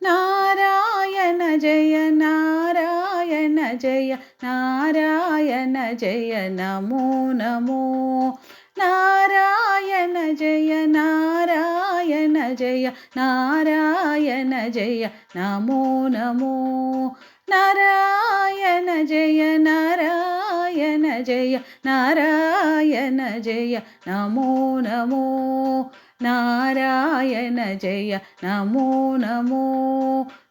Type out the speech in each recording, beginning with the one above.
నారాయణ జయ నారాయణ జయ నారాయణ జయ నమో నమో నారాయణ జయ నారాయణ జయ నారాయణ జయ నమో నమో నారాయణ జయ నారాయణ జయ నారాయణ జయ నమో నమో నారాయణ జయ నమో నమో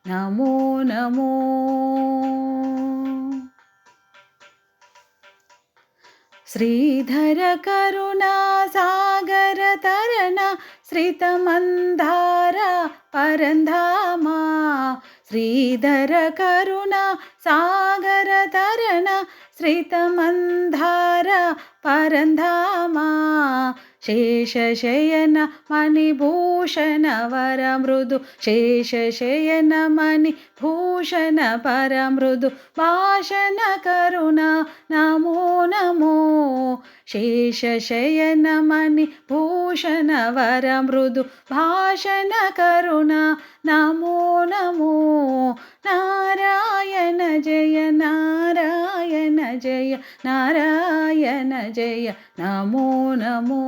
నమో నమో శ్రీధర కరుణా సాగర తరణ శ్రితమందార పరంధామా శ్రీధర కరుణా సాగర తరణ శ్రితమందార పరంధామా శేషశయన మణిభూషణ వరమృదు శేషశయన మణిభూషణ పరమృదు భాషణ కరుణ నమో నమో శేషశయన మణిభూషణ వరమృదు భాషణ కరుణ నమో నమో నారాయణ జయ నారాయణ జయ నారాయణ జయ నమో నమో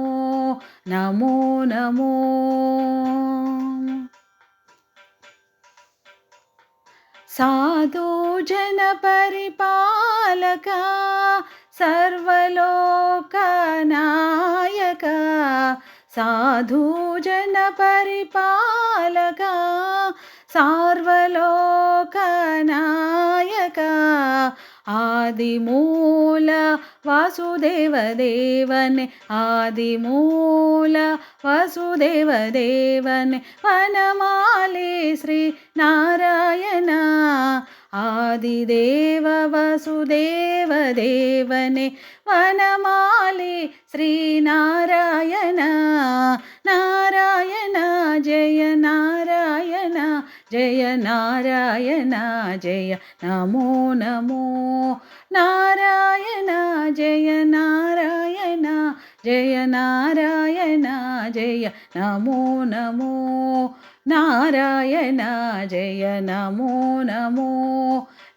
నమో నమో సాధు జన పరిపాలక సర్వలోక నాయక సాధు జన పరిపాలక సర్వలోక నాయక ఆదిమూల వాసుదేవ దేవనే ఆదిమూల వాసుదేవ దేవనే వనమాలి శ్రీ నారాయణ ఆదిదేవ వసుదేవ దేవనే వనమాలి శ్రీనారాయణ నారాయణ జయ నారాయణ జయ నారాయణ జయ నమో నమో నారాయణ జయ నారాయణ జయ నారాయణ జయ నమో నమో నారాయణ జయ నమో నమో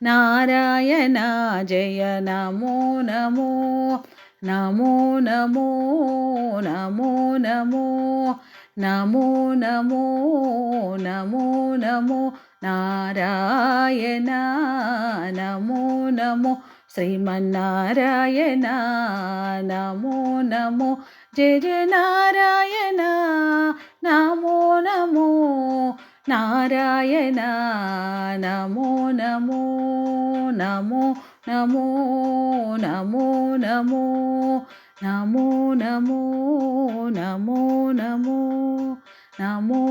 నారాయణ జయ నమో నమో నమో నమో నమో నమో నమో నమో నమో నమో నారాయణ నమో నమో శ్రీమన్నారాయణ నమో నమో జయ జయ నారాయణ నమో నమో నారాయణ నమో నమో నమో నమో నమో నమో నమో నమో నమో నమో నమో